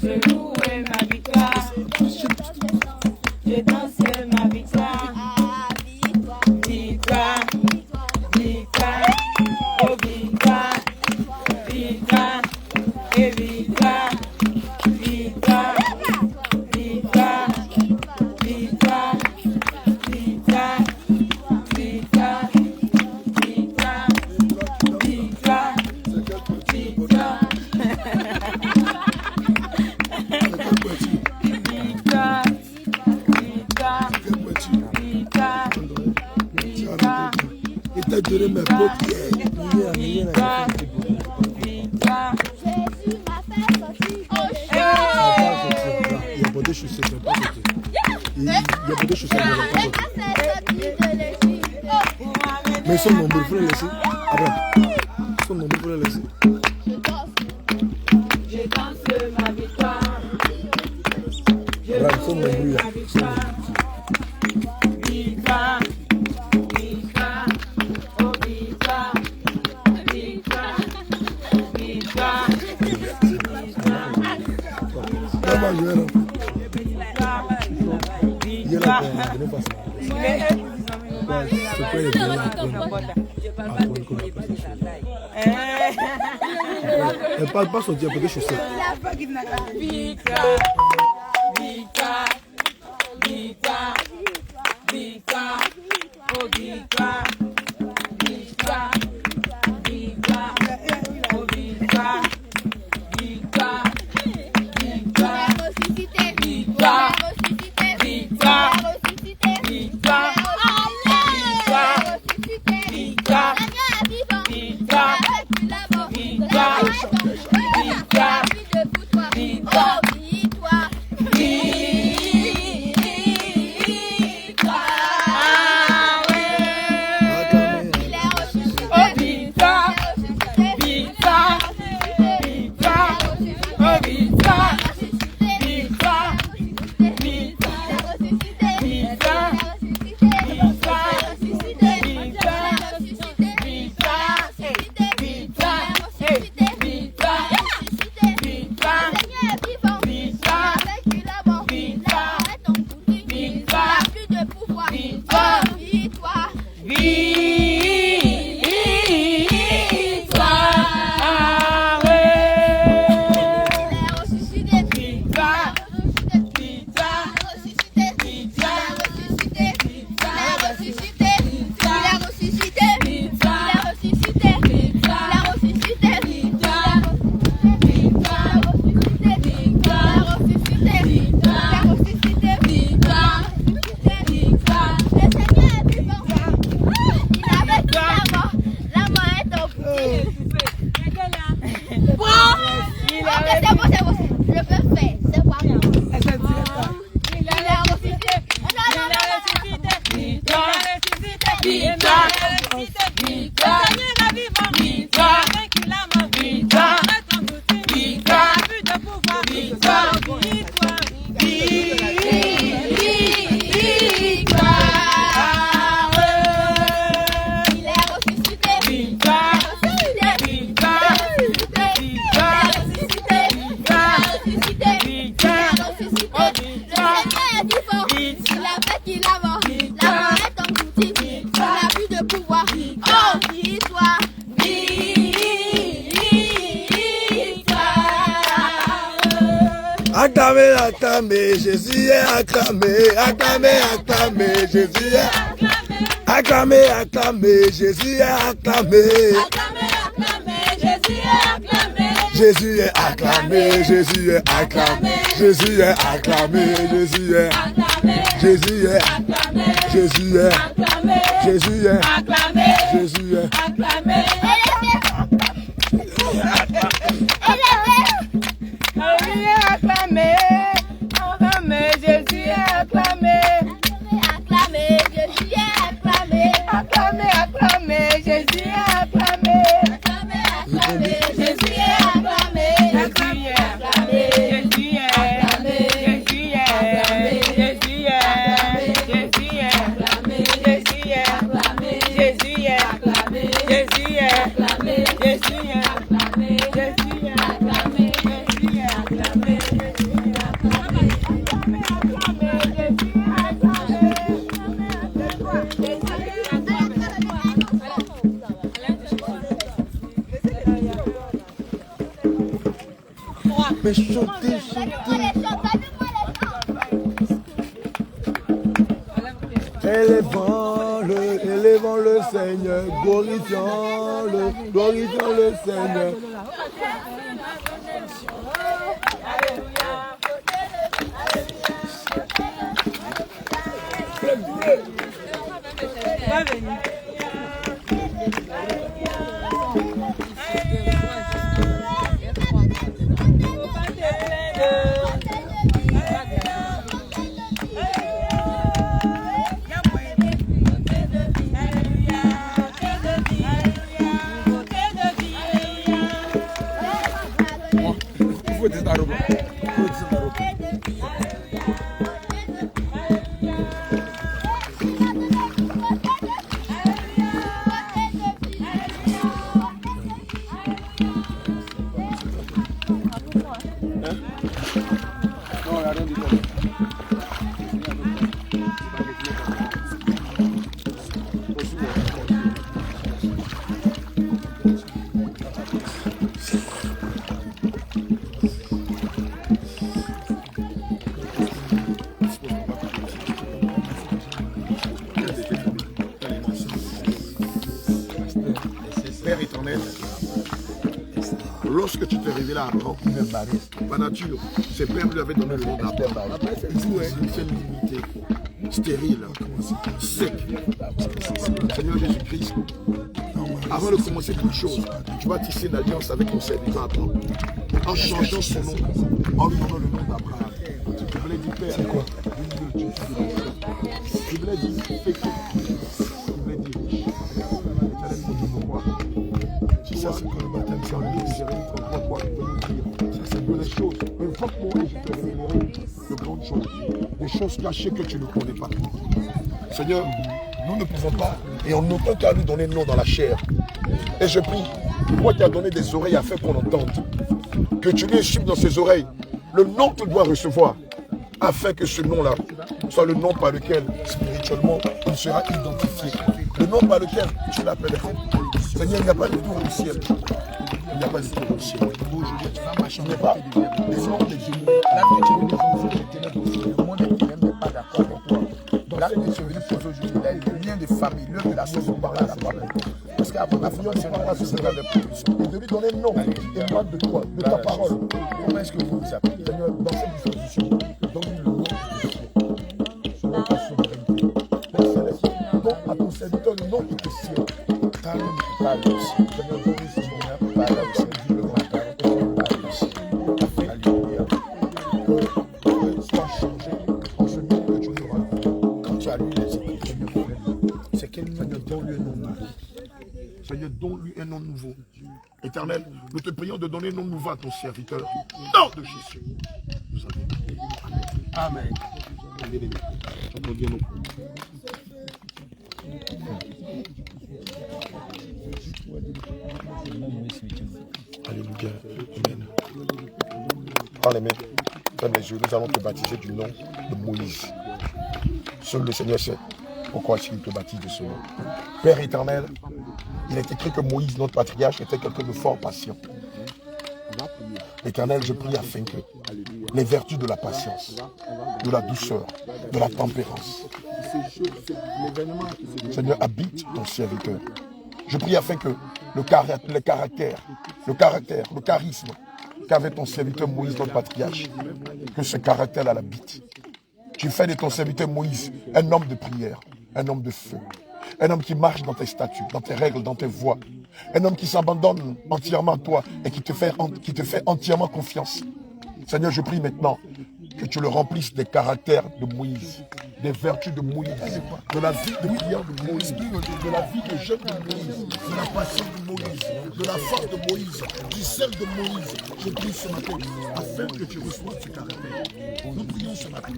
je louerai ma victoire. Je danse ma victoire. Victoire, victoire, oh victoire, victoire et victoire, victoire, victoire, victoire, victoire, victoire, victoire, victoire, victoire. Il t'a donné mes paupières. Jésus m'a fait sortir. Il y a beaucoup de chaussettes, il y a beaucoup de chaussettes, mais ils sont nombreux, il faut les laisser. Abraham, ils sont nombreux, il faut les laisser. Je danse ma victoire. Abraham, ils sont nombreux, là. Victoire, victoire, oh victoire, victoire, victoire, Comment je vais là? Il est là pour ne pas se c'est quoi les biens là? Elle parle pas sortir pour des chaussettes. victoire, victoire, victoire, victoire, oh victoire, victoire, victoire, oh victoire, victoire, victoire, victoire, victoire, victoire, victoire, victoire, Acclamez, acclamez, Jésus est acclamé, acclamez, acclamez, Jésus est acclamé, acclamez, Jésus est acclamé. Jésus est acclamé, Jésus est acclamé, Jésus est acclamé, Jésus est acclamé, Jésus est acclamé, Jésus est acclamé, Jésus est acclamé, Jésus est acclamé. Acclamé, acclamé, Jésus est acclamé. Acclamé, Jésus est acclamé. Acclamé, acclamé, Jésus est acclamé. Acclamé, acclamé, Jésus est acclamé. Jésus est acclamé. Jésus est acclamé. Jésus est acclamé. Jésus est acclamé. Jésus est acclamé. Jésus est acclamé. Jésus est acclamé. Jésus est acclamé. Mais chantez, chantez. Élevons le Seigneur, glorifions le Seigneur. Père éternel, lorsque tu t'es révélé à Abraham, ma nature, ses pères lui avaient donné le nom d'Abraham. D'où est une féminité stérile, sec. Seigneur Jésus-Christ, avant de commencer toute chose, tu vas tisser une alliance avec ton serviteur Abraham. En changeant son nom, en lui donnant le nom d'Abraham. Je voulais dire Père, c'est quoi? Je voulais dire fécond. Je voulais dire riche. Si ça c'est que le baptême, c'est en lui, j'ai rien contre toi, ça c'est de les choses. Une fois que moi, je te révélerai de grandes choses. Des choses cachées que tu ne connais pas. Seigneur, nous ne pouvons pas, et en aucun cas lui donner nom dans la chair. Et je prie, toi qui as donné des oreilles afin qu'on entende, que tu lui échipes dans ses oreilles le nom qu'il doit recevoir, afin que ce nom-là soit le nom par lequel, spirituellement, il sera identifié. Le nom par lequel tu l'appelleras. Seigneur, il n'y a pas de tour au ciel. Il n'y a pas de tour au ciel. Aujourd'hui, tu vas marcher, pas des noms des génies. La vie, tu es venu poser des ténèbres. Le monde n'est pas d'accord avec toi. Donc, là, tu es venu poser aujourd'hui les liens de famille, de la société par là, parce qu'avant la fille, c'est pas ce que les propositions. Et de lui donner nom et manque de toi, de ta parole. Comment est-ce que vous vous appelez? Seigneur, dans cette disposition, donne-lui le nom de ta souveraineté. Père Céleste, donne à ton serviteur le nom qui te sied. Parle aussi. Seigneur, donne-lui ce nom. Parle aussi. Alléluia. Que soit changé en ce nom que tu lui auras. Quand tu as lu les Écritures, c'est quel nom? Donne-lui un nom nouveau. Seigneur, donne-lui un nom nouveau. Éternel, nous te prions de donner un nom nouveau à ton serviteur. Nom de Jésus. Nous avons. Amen. Alléluia. Amen. Prends les mains. Ferme les yeux. Nous allons te baptiser du nom de Moïse. Seul le Seigneur sait pourquoi il te baptise de ce nom. Père éternel, il est écrit que Moïse, notre patriarche, était quelqu'un de fort patient. Éternel, je prie afin que les vertus de la patience, de la douceur, de la tempérance, Seigneur, habite ton serviteur. Je prie afin que le charisme qu'avait ton serviteur Moïse, notre patriarche, que ce caractère-là l'habite. Tu fais de ton serviteur Moïse un homme de prière, un homme de feu, un homme qui marche dans tes statuts, dans tes règles, dans tes voies, un homme qui s'abandonne entièrement à toi et qui te fait entièrement confiance. Seigneur, je prie maintenant que tu le remplisses des caractères de Moïse, des vertus de Moïse, de la vie de prière de Moïse, de la vie de jeûne de Moïse, de la passion de Moïse, de la force de Moïse, du sel de Moïse. Je prie ce matin afin que tu reçoives ce caractère. Nous prions ce matin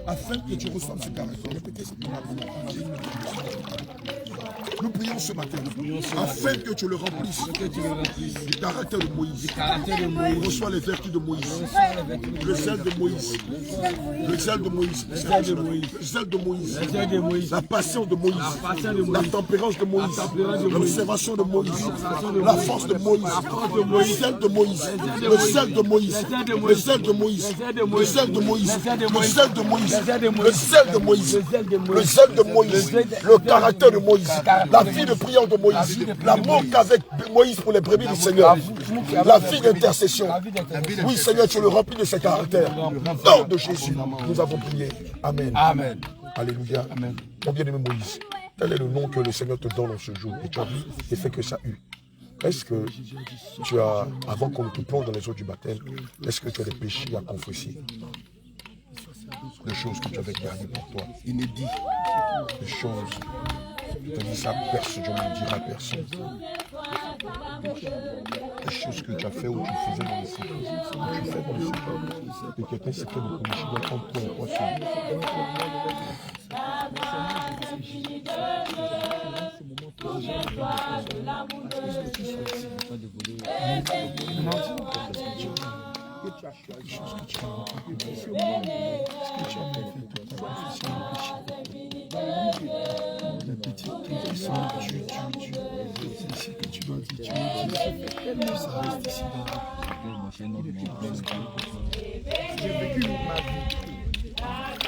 afin que tu reçoives ce caractère. Répétez ce matin. Nous prions ce matin, afin que tu le remplisses du caractère de Moïse. Reçois les vertus de Moïse, le sel de Moïse, le sel de Moïse, le sel de Moïse, la passion de Moïse, la tempérance de Moïse, l'observation de Moïse, la force de Moïse, le sel de Moïse, le sel de Moïse, le sel de Moïse, le sel de Moïse, le sel de Moïse, le sel de Moïse, le sel de Moïse, le caractère de Moïse, la vie de prière de Moïse, l'amour qu'avec Moïse pour les brebis du Seigneur, la vie d'intercession. Oui, Seigneur, tu le remplis de ce caractère. Au nom de Jésus, nous avons prié. Amen. Amen. Alléluia. Amen. Mon bien-aimé Moïse, quel est le nom que le Seigneur te donne en ce jour? Et tu as vu l'effet que ça a eu. Est-ce que tu as, avant qu'on te plonge dans les eaux du baptême, est-ce que tu as des péchés à confesser? Des choses que tu avais gardées pour toi, inédites, des choses. Tu as dit ça, personne, je ne le dirai à personne. Des choses que tu as fait ou tu faisais dans le secret. Tu fais dans le secret. Et quelqu'un s'est fait de commission entre toi et toi seul. Que tu as choisi, des choses que tu as fait, ce que tu as fait toute ta confession de péché. La petite confession, c'est ici que tu dois dire, ça reste ici dans j'ai vécu ma vie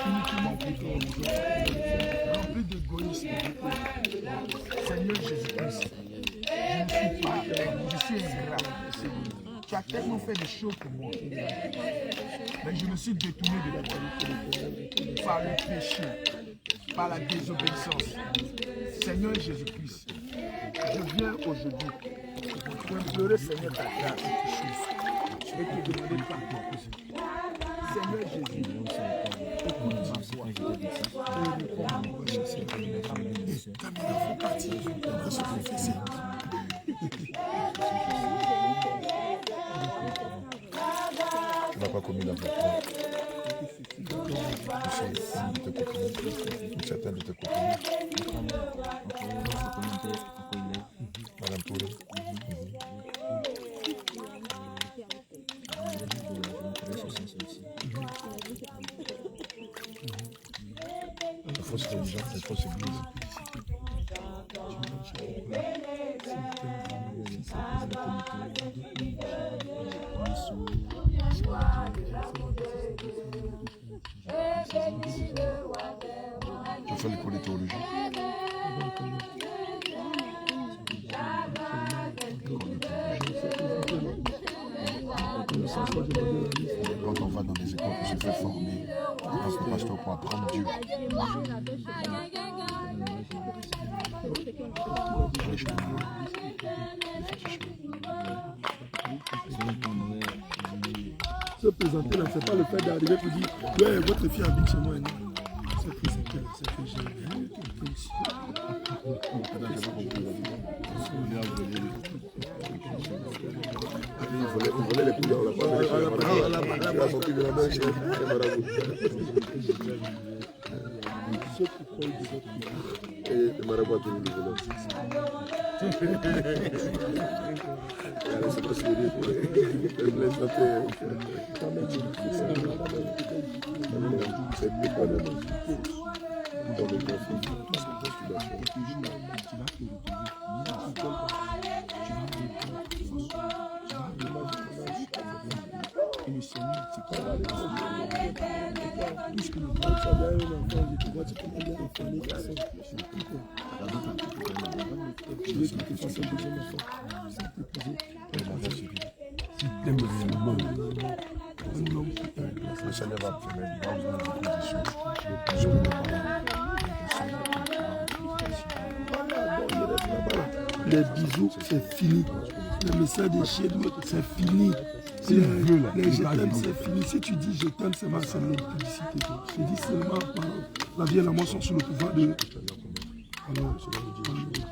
uniquement pour rempli d'égoïsme. Seigneur Jésus-Christ, je suis ingrat. Tu as tellement fait des choses pour moi. Mais je me suis détourné de la vérité par le péché, par la désobéissance. Seigneur Jésus-Christ, je viens aujourd'hui pour implorer, Seigneur, ta grâce et te demander pardon. Seigneur Jésus, écoute ma voix et réponds-moi. Termine la partie, on va se confesser. Tu n'as pas commis la faute. Certains de tes copines. Madame Touré. La fausse religion, la fausse église. Tu as fait l'école de théologie. Quand on va dans les écoles pour se faire former, on se pasteur pour apprendre Dieu. Se présenter là, c'est pas le fait d'arriver pour dire ouais, votre fille habite chez moi. Non. Se présenter là, c'est que j'ai vu quelqu'un ici. On volait les couleurs, on l'a pas sorti de la main chez ceux qui croient de votre et le marabout a tenu le volant. C'est pas sérieux pour les santé. C'est plus pas dans le conflit. Et le Seigneur, c'est pas la puisque le Dieu savait un enfant, il te voit, tu peux bien informer personne. Je veux que tu fasses un deuxième enfant. C'est plus posé. Si tu aimes le monde, un homme qui aime, le Seigneur va te mettre dans une position. Je ne veux pas. Les bisous, c'est fini. Le message des chiens, c'est fini. Les je t'aime, c'est fini. Si tu dis je t'aime, c'est ma seule publicité. Je dis seulement par la vie et la mort sont sous le pouvoir de. Alors,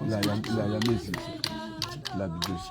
la Bible aussi.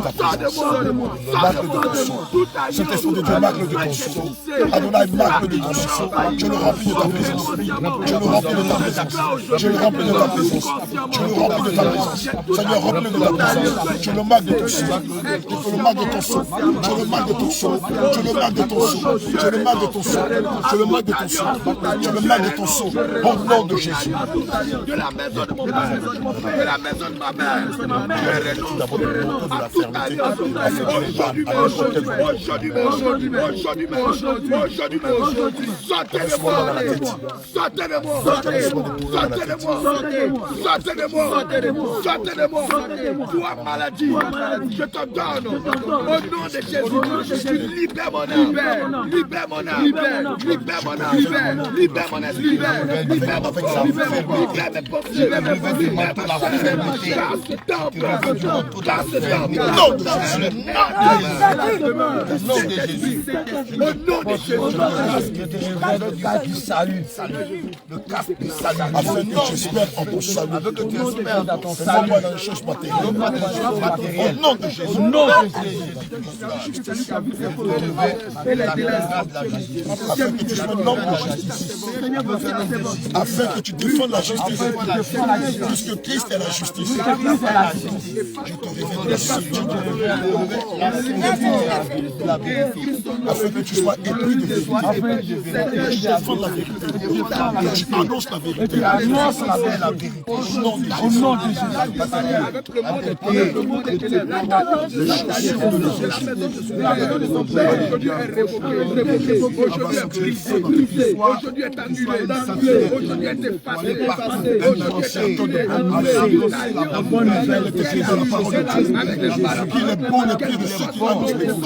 ta présence. Marque de ton sang. Cet esprit de Dieu, marque de ton sang. Adonai, marque de ton sang. Je le remplis de ta présence. Je le remplis de ta présence. Je le remplis de ta présence. Je le remplis de ta présence. Seigneur, remplis de ta présence. Je le marque de ton sang. Je le marque de ton sang. Je le marque de ton sang. Je le marque de ton sang. Je le marque de ton sang. Je le marque de ton sang. Je le marque de ton sang. Au nom de Jésus. De la maison de mon père, de la maison de ma mère, je renonce à toute alliance. Aujourd'hui, sortez de moi, sortez de moi, sortez de moi, sortez de moi, sortez de moi, toi maladie, je te donne, au nom de Jésus, libère mon âme, libère mon âme, libère mon âme, libère mon esprit, libère mon corps, libère mes pensées, libère mes pensées, libère ma fermeté, casse le temple, non de Jésus, au nom de Jésus, le casque du salut, le casque du salut, afin que tu espères en ton salut, afin que tu espères dans ton salut, dans les choses matérielles, au nom de Jésus, au nom de Jésus, afin que tu sois un homme de justice, afin que tu défendes la justice, puisque Christ est la justice. Je te révèle la justice, afin que tu sois épris de vérité, que tu défendes la vérité, que tu annonces la vérité, au nom de Jésus. Avec le monde est élève, aujourd'hui est annulé, aujourd'hui est effacé, aujourd'hui est annulé. Il est bon le pied de ceux qui annoncent les femmes.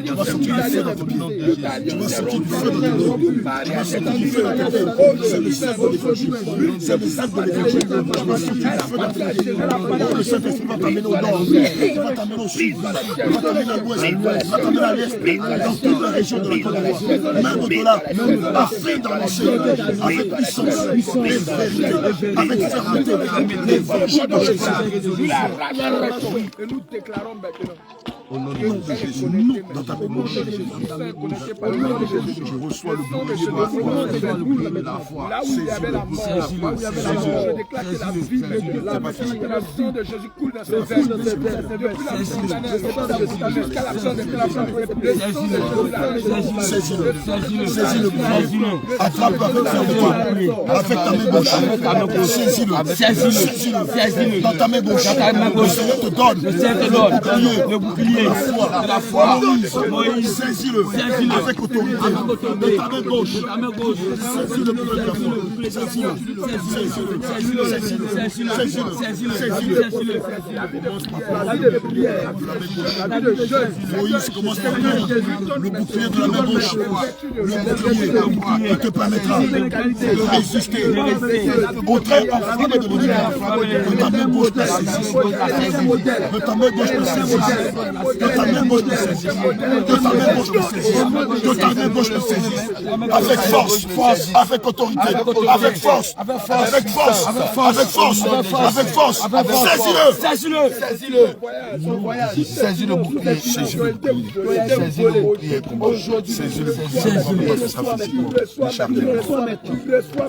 Tu vas sortir du feu dans ton pied. Tu vas sortir du feu dans ton pied. Tu vas sortir du feu dans ton pied. C'est le sang de l'évangile. C'est le sang de l'évangile. Tu vas sortir du feu dans ton pied. Le Saint-Esprit va t'amener au nord. Il va t'amener au sud. Il va t'amener à l'ouest. Il va t'amener à l'est. Dans toute la région de la Côte d'Ivoire. Même au-delà. Afin d'annoncer avec puissance et vérité. Avec fermeté. L'évangile de Jésus. Et nous déclarons maintenant. Au nom de Jésus, nous, dans ta mémoire, je reçois le bouclier de la foi. Là où il y avait la mort, là où il y avait la mort, je déclare que la vie de la sang de Jésus coule dans ses veines. Depuis la condamnation jusqu'à l'absence de la sang, le sang de Jésus. Saisis le bouclier. Attrape-le avec fermeté. Avec ta main gauche. Saisis-le. Dans ta main gauche. Le Seigneur te donne le bouclier. La foi. Moïse, saisis-le avec autorité. De ta main gauche. Saisis le bouclier de la foi. Moïse commence par le bouclier de la main gauche. Le bouclier te permettra de résister au train enflammé de l'ennemi. De ta main gauche te saisisse. De ta main gauche te saisisse. De ta main gauche te saisisse. De ta main gauche te saisisse. De ta main gauche te saisisse. Avec force, avec autorité, avec force, avec force, avec force, avec force. Saisis-le. Saisis le bouclier. Saisis le bouclier. Saisis le bouclier. Saisis le bouclier.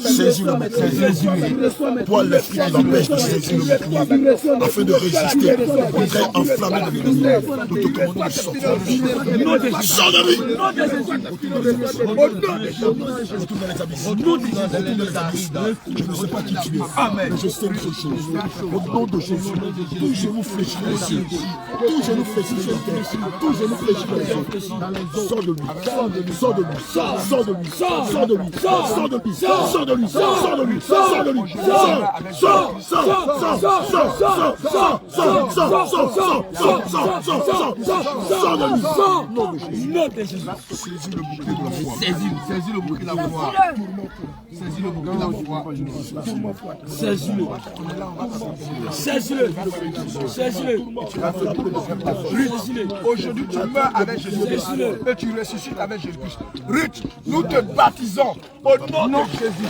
Saisis le bouclier. Toi, l'esprit qui l'empêche de saisir le bouclier, afin de résister au train enflammé de l'ennemi. Nous te commandons de sortir. Sors de lui. Retourne dans les abysses. Je ne sais pas qui tu es. Mais je sais une seule chose. Au nom de Jésus, tout genou fléchit ici. Tout genou fléchit sur terre. Tout genou fléchit dans les eaux. Sors de lui. Sors de lui. Sors de lui. Sors de lui. Sors de lui. Sors de lui. Sors de lui. Sors de lui. Sors de lui. Nom de Jésus. Saisis le bouclier de la foi. Saisis le bouclier de la foi. Saisis le bouclier de la foi. Saisis-le. Saisis-le. Saisis-le. Aujourd'hui, tu meurs avec Jésus et tu ressuscites avec Jésus-Christ. Ruth, nous te baptisons au nom de Jésus.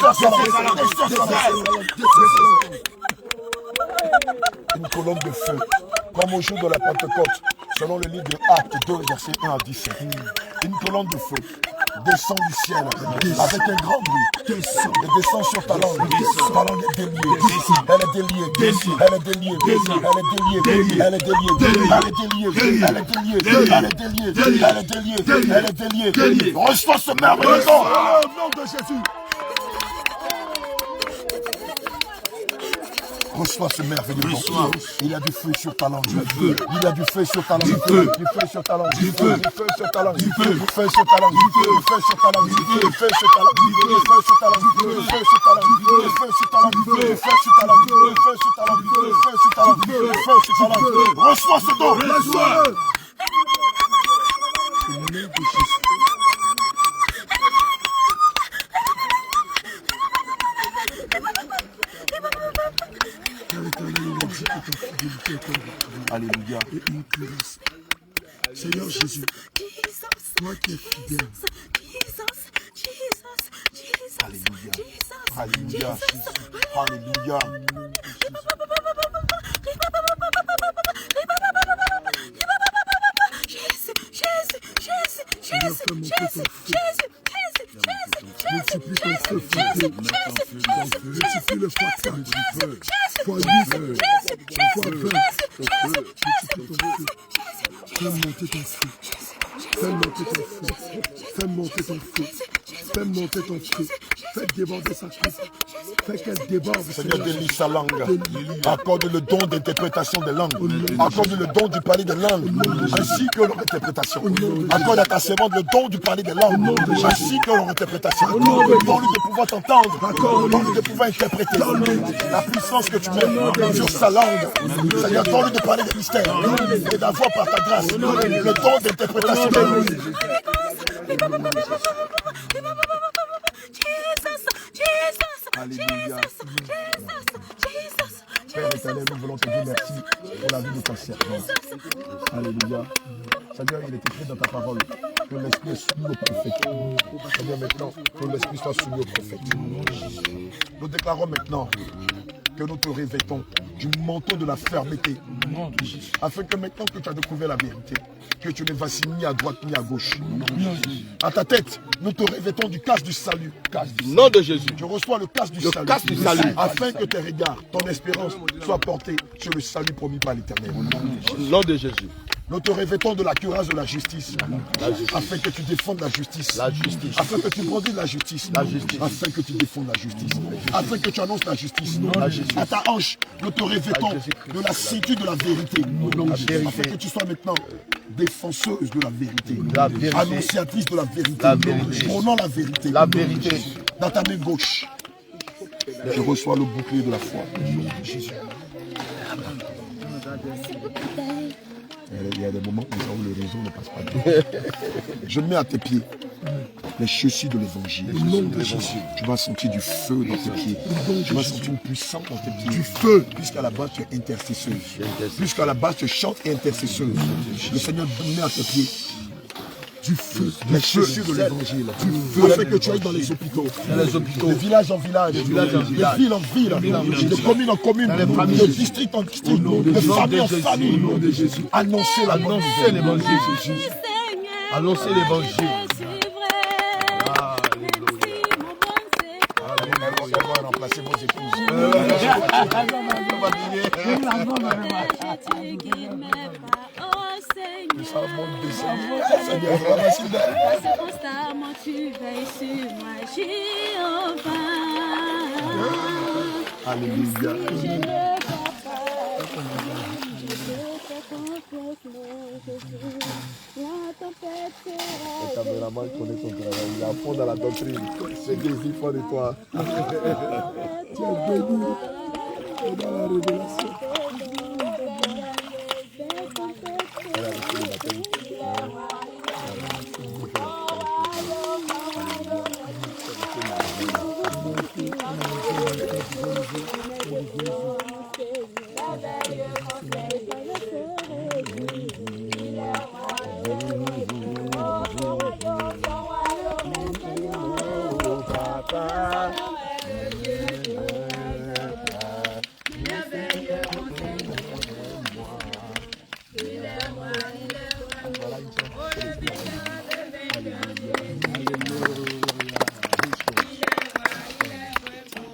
Une colonne de feu, comme au jour de la Pentecôte, selon le livre de Actes 2, verset 1 à 17. Une colonne de feu descend du ciel avec un grand bruit et descend sur ta langue. Ta langue est déliée. Elle est déliée. Elle est déliée. Elle est déliée. Elle est déliée. Elle est déliée. Elle est déliée. Elle est déliée. Elle est déliée. Elle est déliée. Reçois ce merveilleux don. Au nom de Jésus. Reçois ce merveilleux don. Il y a du feu sur ta langue. Il y a du feu sur ta langue. Du feu sur ta langue. Du feu sur ta langue. Du feu sur ta langue. Du feu sur ta langue. Du feu sur ta langue. Du feu sur ta langue. Du feu sur ta langue. Du feu sur ta langue. Du feu sur ta langue. Du feu sur ta langue. Du feu sur ta langue. Du feu sur ta langue. Reçois ce don. Alléluia. Seigneur Jésus, toi qui es fidèle. Alléluia. Alléluia. Alléluia. Multiplie ton feu, multiplie le fois 4, fois 8, fois 20. Fais monter ton feu. Fais monter ton feu. Fais monter ton feu. Fais monter ton feu. Fais déborder sa coupe. Fais qu'elle déborde. Seigneur, délie sa langue. Accorde le don d'interprétation des langues. Accorde le don du parler des langues. Ainsi que leur interprétation. Accorde à ta servante le don du parler des langues. Ainsi que leur interprétation. Donne-lui de pouvoir t'entendre. Donne-lui de pouvoir interpréter. La puissance que tu mets sur sa langue. Seigneur, donne-lui de parler des mystères. Et d'avoir par ta grâce le don d'interprétation des langues. Alléluia. Père éternel, nous voulons te dire merci pour la vie de ta servante. Alléluia. Seigneur, il est écrit dans ta parole que l'Esprit est soumis au prophète. Seigneur, maintenant, que l'Esprit soit soumis au prophète. Nous déclarons maintenant que nous te revêtons du manteau de la fermeté, afin que maintenant que tu as découvert la vérité, que tu ne vacilles ni à droite ni à gauche. À ta tête, nous te revêtons du casque du salut. Nom de Jésus. Tu reçois le casque du salut, afin que tes regards, ton espérance soient portés sur le salut promis par l'Éternel. Nom de Jésus. Nous te revêtons de la cuirasse de la justice, afin que tu défendes la justice, afin que tu brandis la justice, afin que tu défendes la justice, afin que tu annonces la justice. À ta hanche, nous te revêtons de la ceinture de la vérité, afin que tu sois maintenant défenseuse de la vérité, annonciatrice de la vérité, prônant la vérité, dans ta main gauche. Je reçois le bouclier de la foi. Jésus. Il y a des moments où le réseau ne passe pas bien. Je mets à tes pieds les chaussures de l'évangile. Tu vas sentir du feu dans tes pieds. Tu vas sentir une puissance dans tes pieds. Du feu. Puisqu'à la base tu es intercesseuse. Puisqu'à la base tu chantes et intercesseuse. Le Seigneur met à tes pieds du feu, les chaussures de l'évangile, afin que tu ailles dans les hôpitaux, de village en village, de ville en ville, de commune en commune, de district en district, de famille en famille, annoncer l'évangile de Jésus. Annoncer l'évangile. Remplacez vos épouses. Constamment tu veilles sur moi, Jéhovah. Alléluia. Le caméraman connaît son travail, il est à fond dans la doctrine. C'est Jésus fort de toi. Tu es béni dans la révélation.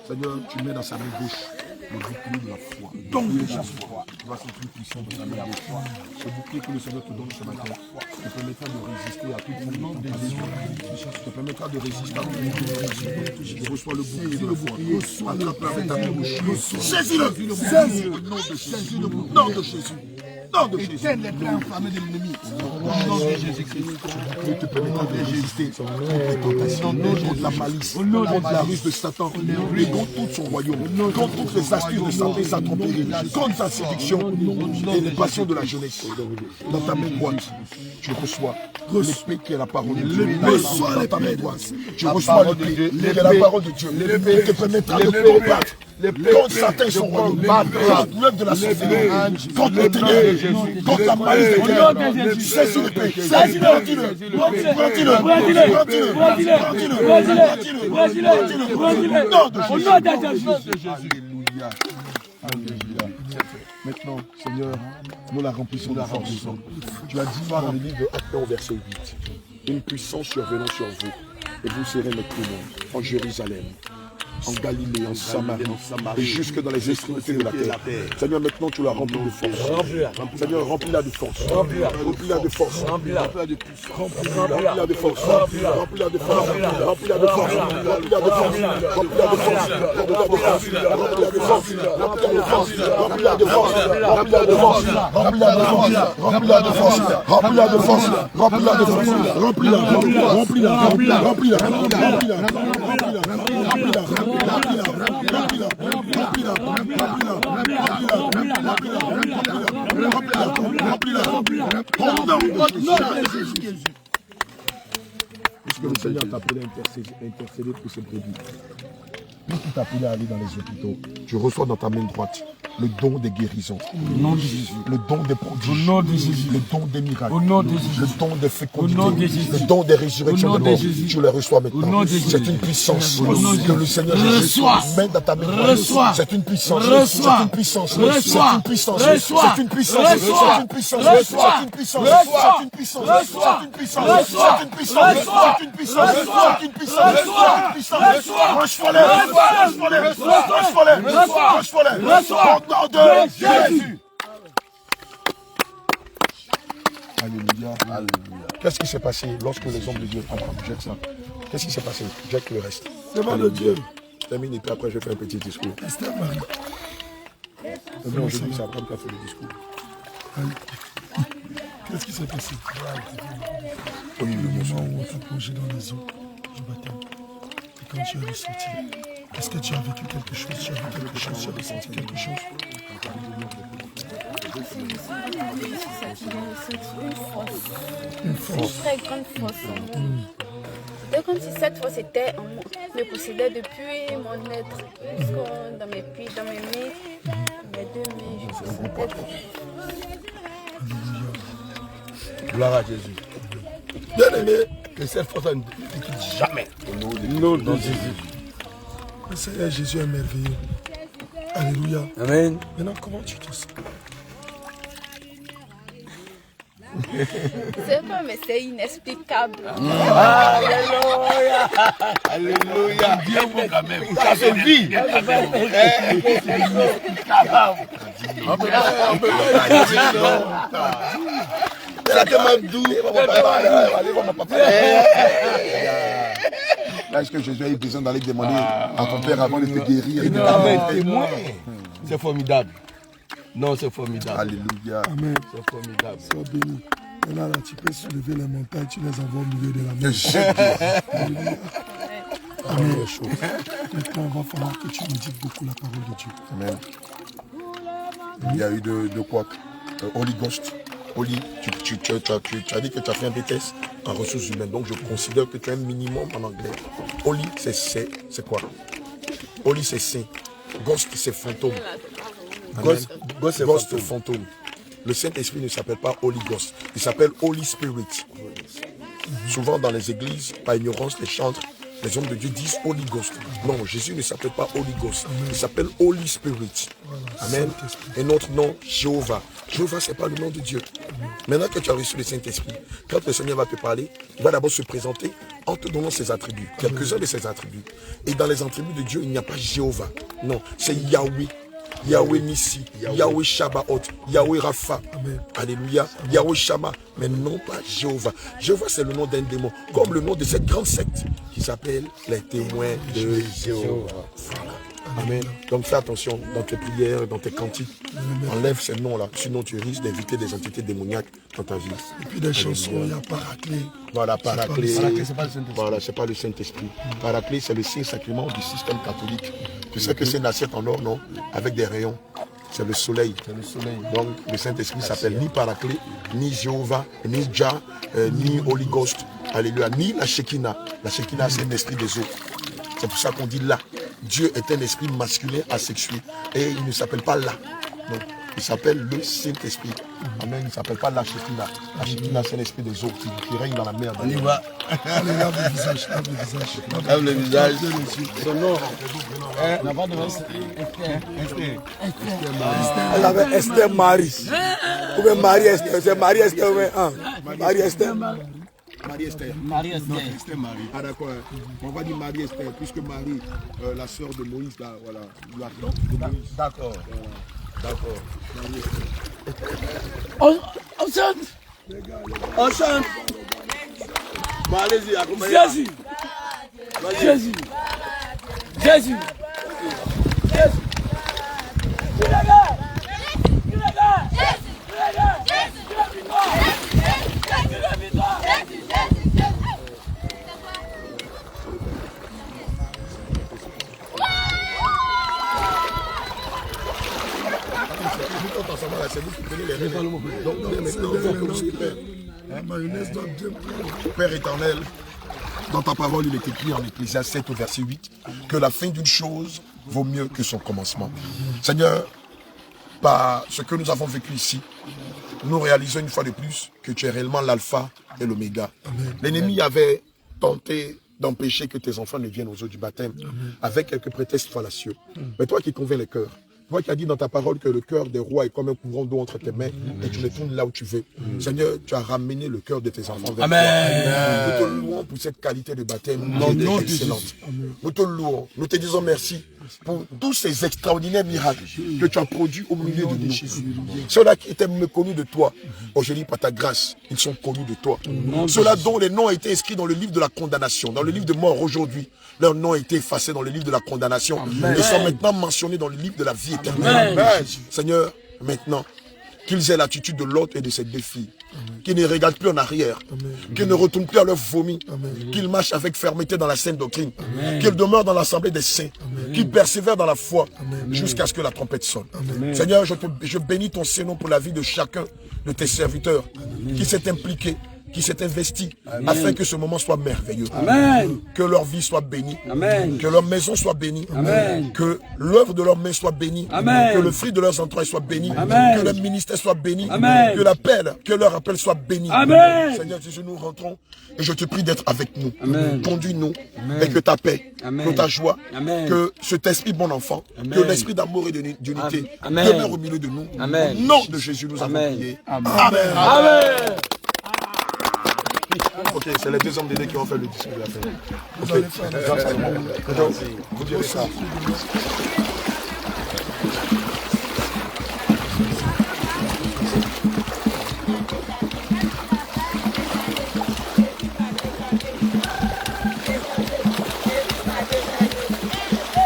Seigneur, tu mets dans sa main gauche le bouclier de la foi. Donc de la foi. Tu vas sentir une puissance dans sa main gauche. Ce bouclier que le Seigneur te donne ce matin te permettra de résister à toute forme de tentation. Te permettra de résister à toute forme de tentation. Je reçois le bouclier de la foi. Attrape-le avec ta main gauche. Saisis-le. Saisis-le. Au nom de Jésus. Au nom de Jésus. Non de Jésus. Les plaies enflammées de l'ennemi. Au nom de Jésus-Christ. Il te permettra de résister aux tentations, contre la malice, contre la ruse de Satan, et contre tout son royaume, contre toutes les astuces de Satan et sa tromperie, contre sa séduction et les passions de la jeunesse. Dans ta main droite, tu reçois l'épée qui est la parole de Dieu. Dans ta main droite, tu reçois l'épée qui est la parole de Dieu. L'épée te permettra de combattre contre Satan et son royaume, contre l'œuvre de la sorcellerie, contre les ténèbres, contre la malice des guerres. Saisis l'épée, saisis-le, Alléluia. Alléluia. Maintenant, Seigneur, nous la remplissons de force. Tu as dit dans le livre de Actes au verset 8, une puissance survenant sur vous, et vous serez mes témoins en Jérusalem, en Galilée, en Samarie, et jusque dans les extrémités de la terre. Seigneur, maintenant tu la remplis de force. Seigneur, remplis-la de force. Remplis-la de force. Remplis-la de puissance. Remplis-la de force. Remplis-la de force. Remplis-la de force. Remplis-la de force. Remplis-la de force. Remplis-la de force. Remplis-la de force. Remplis-la de force. Remplis-la de force. Remplis-la de force. Remplis-la de force. Remplis-la de force. Remplis-la. Remplis-la. Remplis-la. Remplis-la. Remplis-la. Remplis-la. Puisque le Seigneur t'a appelé à intercéder pour ses produits. Puisqu'il t'a appelé à aller dans les hôpitaux, tu reçois dans ta main droite le don des guérisons, le don des prodiges, le don des miracles, le don des fécondités, le don des résurrections de mort. Tu les reçois maintenant. C'est une puissance que le Seigneur Jésus met dans ta main droite. C'est une puissance. C'est une puissance. C'est une puissance. C'est une puissance. C'est une puissance. C'est une puissance. C'est une puissance. C'est une puissance. C'est une puissance. C'est une puissance. C'est une puissance. Reçois-les. Reçois-les. Reçois-les. Reçois-les. Au nom de Jésus. Alléluia. Alléluia. Qu'est-ce qui s'est passé lorsque les hommes de Dieu... Abraham, jette ça. Qu'est-ce qui s'est passé? Jette le reste. C'est mal de Dieu. Termine et puis après je vais faire un petit discours. Esther Marie. Non, aujourd'hui c'est Abraham qui a fait le discours. Qu'est-ce qui s'est passé? Au milieu de moment où on t'a plongé dans les eaux du baptême. Et quand tu es ressorti, est-ce que tu as vécu quelque chose? Tu as vu quelque chose? Tu as ressenti quelque chose? Une très grande fosse. C'était comme si cette fosse me possédait depuis mon être. Dans mes pieds, dans mes mains, mes deux mains, je sentais. Gloire à Jésus. Bien aimé, que cette force ne quitte jamais. Nom de Jésus. Le Seigneur Jésus est merveilleux. Alléluia. Amen. Maintenant, comment tu te sens? C'est pas, mais c'est inexplicable. Alléluia. Alléluia. Dieu bon quand même. Ça se vit. On peut pas tellement doux. Là, est-ce que Jésus a eu besoin d'aller demander à ton père avant de te guérir et de témoin? C'est formidable. Non, c'est formidable. Alléluia. Amen. C'est formidable. Sois béni. Et là, tu peux soulever les montagnes, tu les envoies au milieu de la mer. Alléluia. Amen. Maintenant, il va falloir que tu médites beaucoup la parole de Dieu. Amen. Il y a eu de quoi? Holy Ghost. Holy, tu as dit que tu as fait un BTS en ressources humaines. Donc je considère que tu as un minimum en anglais. Holy, c'est quoi? Holy, c'est saint. Ghost, c'est fantôme. Ghost, c'est fantôme. Le Saint-Esprit ne s'appelle pas Holy Ghost. Il s'appelle Holy Spirit. Souvent dans les églises, par ignorance, les chantres, les hommes de Dieu disent Holy Ghost. Non, Jésus ne s'appelle pas Holy Ghost. Il s'appelle Holy Spirit. Amen. Et notre nom, Jéhovah. Jéhovah, ce n'est pas le nom de Dieu. Maintenant que tu as reçu le Saint-Esprit, quand le Seigneur va te parler, il va d'abord se présenter en te donnant ses attributs. Quelques-uns de ses attributs. Et dans les attributs de Dieu, il n'y a pas Jéhovah. Non, c'est Yahweh. Yahweh Nissi, Yahweh Shabbaoth, Yahweh Rapha, Alléluia, Yahweh Shama, mais non pas Jéhovah. Jéhovah, c'est le nom d'un démon, comme le nom de cette grande secte qui s'appelle les témoins de Jéhovah. Voilà. Amen. Donc fais attention dans tes prières, dans tes cantiques. Enlève ces noms-là, sinon tu risques d'inviter des entités démoniaques dans ta vie. Et puis des chansons, il y a Paraclet. Voilà, Paraclet. C'est pas le Saint-Esprit. Voilà, c'est pas le Saint-Esprit. Paraclet, c'est le Saint-Sacrement du système catholique. Tu sais que c'est une assiette en or, non? Avec des rayons. C'est le soleil. Donc le Saint-Esprit s'appelle ni Paraclet, ni Jéhovah, ni Jah, ni Holy Ghost. Alléluia. Ni la Shekinah. La Shekinah, c'est un esprit des eaux. C'est pour ça qu'on dit là. Dieu est un esprit masculin asexué. Et il ne s'appelle pas là. Non. Il s'appelle le Saint-Esprit. Amen. Il ne s'appelle pas la Shekinah. La Shekinah, c'est l'esprit des eaux qui règne dans la mer. On y va. Allez, lave le visage, lave le visage. Lave le visage. Son nom. On n'a pas de Elle avait Esther Marie. Ou bien Marie Esther. C'est Marie Esther ou bien Marie Esther. Marie-Esther. Marie-Esther. Ah d'accord. On va dire Marie-Esther, puisque Marie, la sœur de Moïse, là, voilà. D'accord. D'accord. On chante. On chante. Bon, allez-y, accompagnez. Jésus. Jésus. Jésus. Jésus. C'est vous qui prenez les rênes. Donc, Père éternel, dans ta parole, il est écrit en Ecclésiaste 7 au verset 8 que la fin d'une chose vaut mieux que son commencement. Seigneur, par ce que nous avons vécu ici, nous réalisons une fois de plus que tu es réellement l'alpha et l'oméga. L'ennemi avait tenté d'empêcher que tes enfants ne viennent aux eaux du baptême avec quelques prétextes fallacieux. Mais toi qui convaincs les cœurs, toi qui as dit dans ta parole que le cœur des rois est comme un courant d'eau entre tes mains et tu le tournes là où tu veux. Seigneur, tu as ramené le cœur de tes enfants vers toi. Nous te louons pour cette qualité de baptême qui est excellente. Nous te louons. Nous te disons merci pour tous ces extraordinaires miracles que tu as produits au milieu de nous. Ceux-là qui étaient méconnus de toi, aujourd'hui par ta grâce, ils sont connus de toi. Ceux-là dont les noms ont été inscrits dans le livre de la condamnation, dans le livre de mort aujourd'hui, leurs noms ont été effacés dans le livre de la condamnation. Ils sont maintenant mentionnés dans le livre de la vie éternelle. Seigneur, maintenant, qu'ils aient l'attitude de l'autre et de ses deux filles. Qu'ils ne regardent plus en arrière. Qu'ils ne retournent plus à leur vomi. Qu'ils marchent avec fermeté dans la sainte doctrine. Qu'ils demeurent dans l'assemblée des saints. Qu'ils persévèrent dans la foi jusqu'à ce que la trompette sonne. Seigneur, je bénis ton Saint-Nom pour la vie de chacun de tes serviteurs qui s'est impliqué, qui s'est investi afin que ce moment soit merveilleux. Amen. Que leur vie soit bénie. Amen. Que leur maison soit bénie. Amen. Que l'œuvre de leurs mains soit bénie. Amen. Que le fruit de leurs entrailles soit béni. Amen. Que leur ministère soit béni. Amen. Que l'appel, que leur appel soit béni. Amen. Seigneur Jésus, nous rentrons et je te prie d'être avec nous. Amen. Conduis-nous et que ta paix, Amen. que ta joie, Amen. que cet esprit bon enfant, Amen. que l'esprit d'amour et d'unité Amen. demeure au milieu de nous. Amen. Au nom de Jésus, nous avons Amen. prié. Amen. Amen. Amen. Ok, c'est les deux hommes d'aider qui ont fait le discours de la fin. Ok, Jean Salomon. Vous direz ça.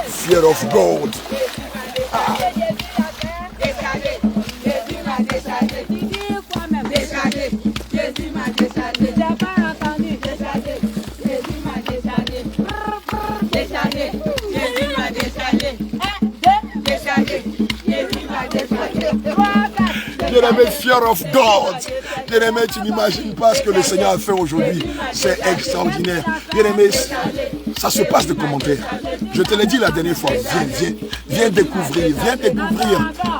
Fear of God. Bien-aimé, fear of God. Bien-aimé, tu n'imagines pas ce que le Seigneur a fait aujourd'hui. C'est extraordinaire. Bien-aimé, ça se passe de commentaires. Je te l'ai dit la dernière fois. Viens découvrir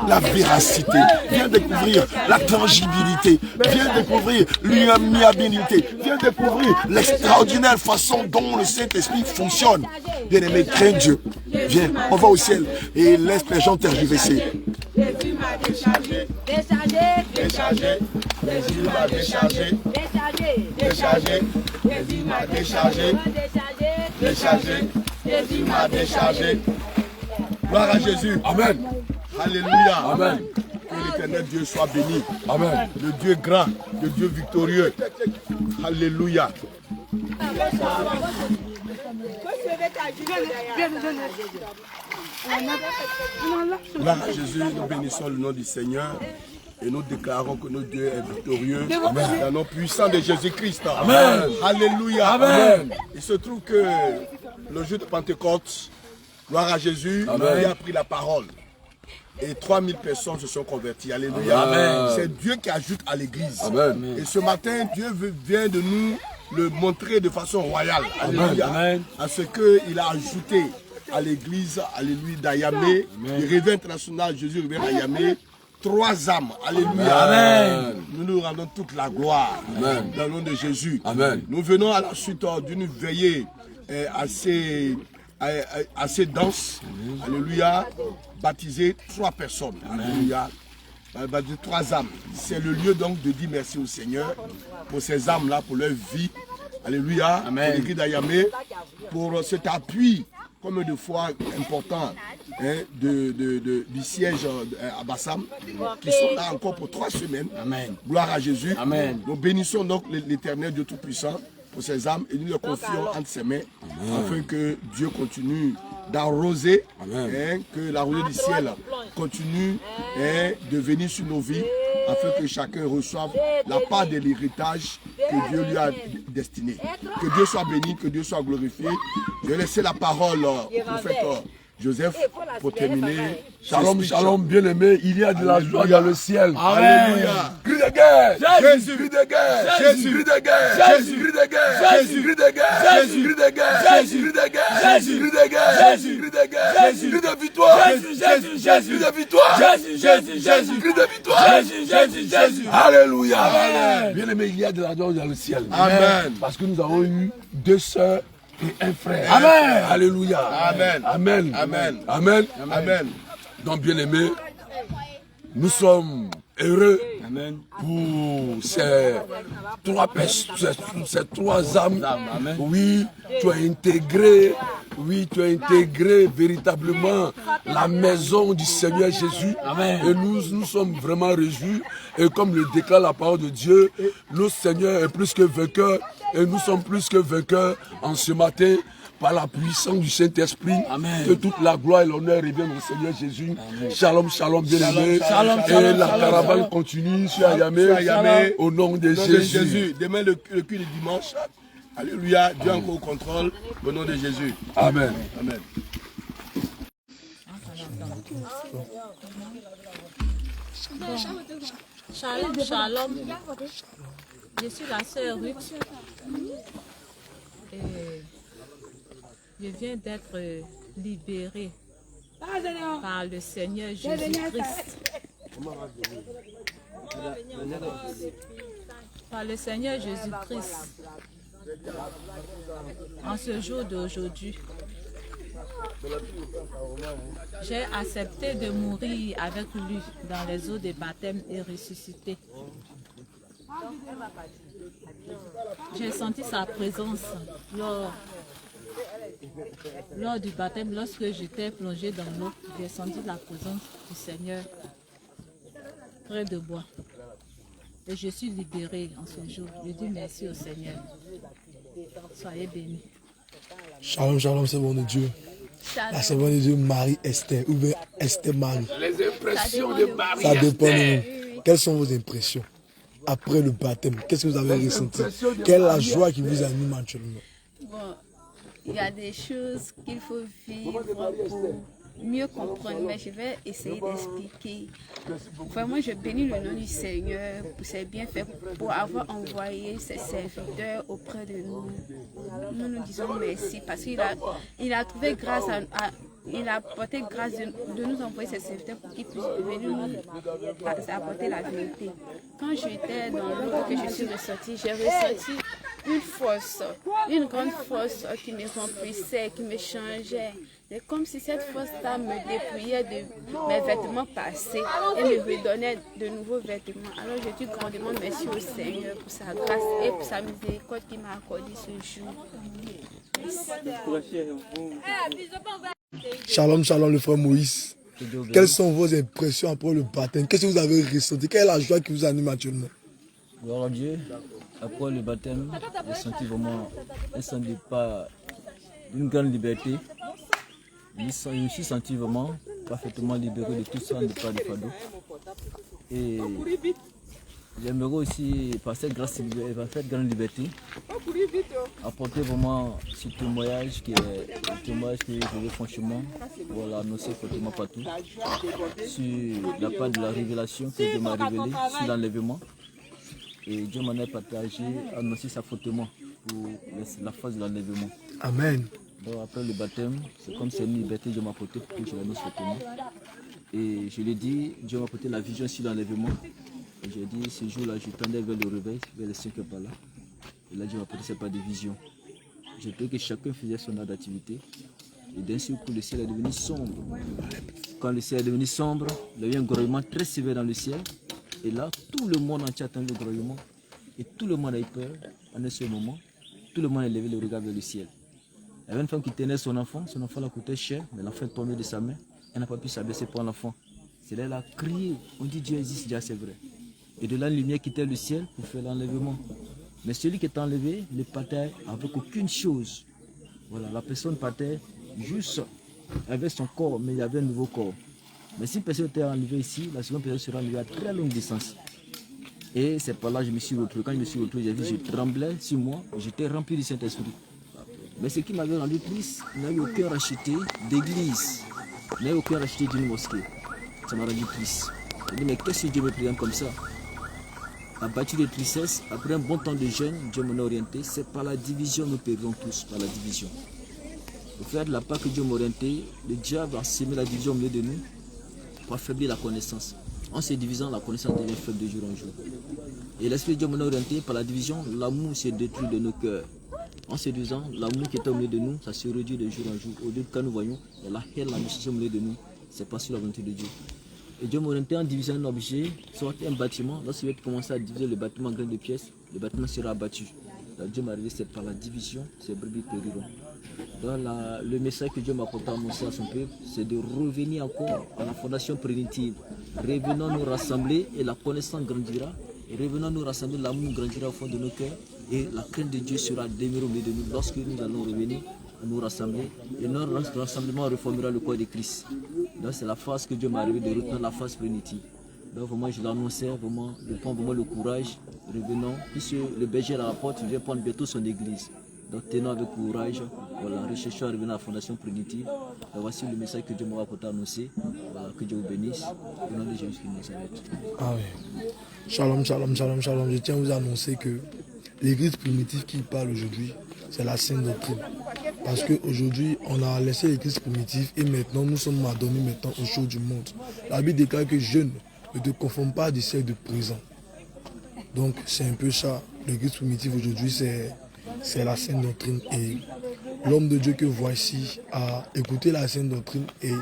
la véracité. Viens découvrir la tangibilité. Viens découvrir l'immuabilité. Viens découvrir l'extraordinaire façon dont le Saint-Esprit fonctionne. Bien-aimé, crains Dieu. Viens, on va au ciel et laisse les gens tergiverser. Jésus m'a déchargé. Jésus m'a déchargé. Jésus m'a déchargé. Jésus m'a déchargé. Gloire à Jésus. Amen. Alléluia. Amen. Que l'éternel Dieu soit béni. Amen. Le Dieu grand, le Dieu victorieux. Alléluia. Gloire à Jésus, nous bénissons le nom du Seigneur et nous déclarons que notre Dieu est victorieux. Amen. Dans le nom puissant de Jésus-Christ. Amen. Alléluia. Amen. Il se trouve que le jour de Pentecôte, gloire à Jésus, il a pris la parole. Et 3000 personnes se sont converties. Alléluia. C'est Dieu qui ajoute à l'église. Et ce matin, Dieu vient de nous le montrer de façon royale. Alléluia. Amen. À ce qu'il a ajouté à l'église, alléluia, d'Ayamé, du réveil international Jésus réveil d'Ayamé, 3 âmes. Alléluia. Amen. Nous nous rendons toute la gloire. Amen. Dans le nom de Jésus. Amen. Nous venons à la suite d'une veillée assez dense. Alléluia. Baptiser 3 personnes. Alléluia. 3 âmes. C'est le lieu donc de dire merci au Seigneur pour ces âmes-là, pour leur vie. Alléluia. Amen. Pour l'église d'Ayamé, pour cet appui, comme de fois important, du siège à Bassam, qui sont là encore pour 3 semaines. Amen. Gloire à Jésus. Amen. Nous bénissons donc l'Éternel Dieu Tout-Puissant pour ces âmes et nous le confions entre ses mains, afin que Dieu continue d'arroser, que la rosée du ciel continue de venir sur nos vies, afin que chacun reçoive la part de l'héritage que Dieu lui a destiné. Que Dieu soit béni, que Dieu soit glorifié. Je vais laisser la parole au prophète Joseph pour terminer. Shalom, shalom, bien-aimé, il y a de la joie dans le ciel. Alléluia. Cri de guerre, Jésus, cri de guerre, Jésus, cri de guerre, Jésus, cri de guerre, Jésus, cri de guerre, Jésus, cri de guerre, Jésus, cri de guerre, Jésus, cri de guerre, Jésus, cri de guerre, Jésus, cri de victoire, Jésus, Jésus, Jésus, cri de victoire, Jésus, Jésus, Jésus, cri de victoire, Jésus, Jésus, Jésus. Alléluia. Amen. Bien-aimé, il y a de la joie dans le ciel. Amen. Parce que nous avons eu 2 sœurs et un frère. Amen. Alléluia. Amen. Amen. Amen. Amen. Amen. Donc, bien aimé, nous sommes heureux pour ces 3 personnes, ces 3 âmes. Oui, tu as intégré véritablement la maison du Seigneur Jésus. Et nous sommes vraiment réjouis. Et comme le déclare la parole de Dieu, le Seigneur est plus que vainqueur. Et nous sommes plus que vainqueurs en ce matin. par la puissance du Saint-Esprit. Que toute la gloire et l'honneur reviennent au Seigneur Jésus. Shalom, shalom, bien-aimés. Et la caravane continue sur Ayamé. Au nom de Jésus. Demain, le culte de dimanche. Alléluia. Dieu encore au contrôle. Au nom de Jésus. Amen. Amen. Shalom, shalom. Je suis la sœur Ruth. Et je viens d'être libérée par le Seigneur Jésus-Christ. Par le Seigneur Jésus-Christ. En ce jour d'aujourd'hui, j'ai accepté de mourir avec lui dans les eaux de baptême et ressuscité. J'ai senti sa présence lors du baptême, lorsque j'étais plongée dans l'eau. J'ai senti la présence du Seigneur près de moi. Et je suis libérée en ce jour. Je dis merci au Seigneur. Soyez bénis. Shalom, shalom, c'est bon de Dieu. La servante de Dieu, Marie-Esther, ou bien Esther-Marie. Les impressions de Marie. Ça dépend de vous. Quelles sont vos impressions après le baptême? Qu'est-ce que vous avez ressenti? Quelle est la joie qui vous anime actuellement? Bon, il y a des choses qu'il faut vivre pour mieux comprendre, mais je vais essayer d'expliquer. Vraiment, je bénis le nom du Seigneur pour ses bienfaits, pour avoir envoyé ses serviteurs auprès de nous. Nous nous disons merci parce qu'il a trouvé grâce il a apporté grâce de nous envoyer ses serviteurs pour qu'ils puissent venir nous apporter la vérité. Quand j'étais dans l'eau que je suis ressortie, j'ai ressenti une force, une grande force qui me remplissait, qui me changeait. C'est comme si cette force-là me dépouillait de mes vêtements passés et me redonnait de nouveaux vêtements. Alors je dis grandement merci au Seigneur pour sa grâce et pour sa miséricorde qu'il m'a accordé ce jour. Shalom, shalom, le frère Moïse. Quelles sont vos impressions après le baptême? Qu'est-ce que vous avez ressenti? Quelle est la joie qui vous anime actuellement? Gloire à Dieu. Après le baptême, j'ai senti vraiment un sentiment pas d'une grande liberté. Je me suis senti vraiment parfaitement libéré de tout ça, de pas de fardeau. Et j'aimerais aussi, par cette grande liberté, apporter vraiment ce témoignage qui est un témoignage que je veux franchement annoncer fortement partout sur la part de la révélation que Dieu m'a révélée sur l'enlèvement. Et Dieu m'en a partagé, annoncé ça fortement pour la phase de l'enlèvement. Amen. Donc après le baptême, c'est comme c'est une liberté que Dieu m'a apportée pour que je l'annonce fortement. Et je l'ai dit, Dieu m'a apporté la vision sur l'enlèvement. Et j'ai dit, ce jour-là, je tendais vers le réveil, vers les 5 pas là. Et là, Dieu m'a apporté cette part de vision. J'ai pris que chacun faisait son art d'activité. Et d'un seul coup, le ciel est devenu sombre. Quand le ciel est devenu sombre, il y a eu un grognement très sévère dans le ciel. Et là, tout le monde entier attendait le grognement. Et tout le monde a eu peur en un seul moment. Tout le monde a levé le regard vers le ciel. Il y avait une femme qui tenait son enfant l'a coûté cher, mais l'enfant est tombé de sa main. Elle n'a pas pu s'abaisser pour l'enfant. C'est là qu'elle a crié. On dit Dieu existe, déjà c'est vrai. Et de là, une lumière quittait le ciel pour faire l'enlèvement. Mais celui qui est enlevé ne partait avec aucune chose. Voilà, la personne partait juste avec son corps, mais il y avait un nouveau corps. Mais si une personne était enlevée ici, la seconde personne sera enlevée à très longue distance. Et c'est par là que je me suis retrouvé. Quand je me suis retrouvé, j'ai vu, je tremblais sur moi, j'étais rempli du Saint-Esprit. Mais ce qui m'avait rendu triste, il n'y a eu aucun racheté d'église, il n'y a eu aucun racheté d'une mosquée. Ça m'a rendu triste. Je me dis, mais qu'est-ce que Dieu me présente comme ça? Abattu de tristesse, après un bon temps de jeûne, Dieu m'en a orienté. C'est par la division, nous perdons tous, par la division. Au faire de la part que Dieu m'a orienté, le diable a sémé la division au milieu de nous pour affaiblir la connaissance. En se divisant, la connaissance devient faible de jour en jour. Et l'Esprit de Dieu m'a orienté par la division, l'amour s'est détruit de nos cœurs. En se disant, l'amour qui était au milieu de nous, ça se réduit de jour en jour. Au lieu de quand nous voyons, il y a la haine, la méchanceté au milieu de nous, c'est pas sur la volonté de Dieu. Et Dieu m'a orienté en divisant un objet, soit un bâtiment. Lorsqu'il va commencer à diviser le bâtiment en graines de pièces, le bâtiment sera abattu. Donc Dieu m'a révélé, c'est par la division, c'est brebis périront. Donc le message que Dieu m'a apporté à annoncer à son peuple, c'est de revenir encore à la fondation primitive. Revenons nous rassembler et la connaissance grandira. Et revenons nous rassembler, l'amour grandira au fond de nos cœurs. Et la crainte de Dieu sera demeurée au milieu de nous lorsque nous allons revenir nous rassembler. Et notre rassemblement reformera le corps de Christ. Donc c'est la phase que Dieu m'a arrivé de retenir, la phase primitive. Donc vraiment je l'annonçais, vraiment, je prends vraiment le courage, revenons, puisque le berger à la porte vient prendre bientôt son église. Donc tenons avec courage, voilà, recherchons à revenir à la fondation primitive. Donc, voici le message que Dieu m'a apporté à annoncer. Voilà, que Dieu vous bénisse. Au nom de Jésus de Nazareth. Ah oui. Shalom, shalom, shalom, shalom. Je tiens à vous annoncer que l'église primitive qui parle aujourd'hui, c'est la sainte doctrine. Parce qu'aujourd'hui, on a laissé l'église primitive et maintenant nous sommes adonnés maintenant aux choses du monde. La Bible déclare que jeune, ne te confonds pas du siècle de présent. Donc c'est un peu ça. L'église primitive aujourd'hui, c'est la sainte doctrine. Et l'homme de Dieu que voici a écouté la sainte doctrine et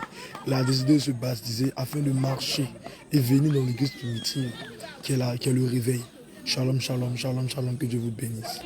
il a décidé de se baptiser afin de marcher et venir dans l'église primitive qui est le réveil. Shalom, shalom, shalom, shalom, que Dieu vous bénisse.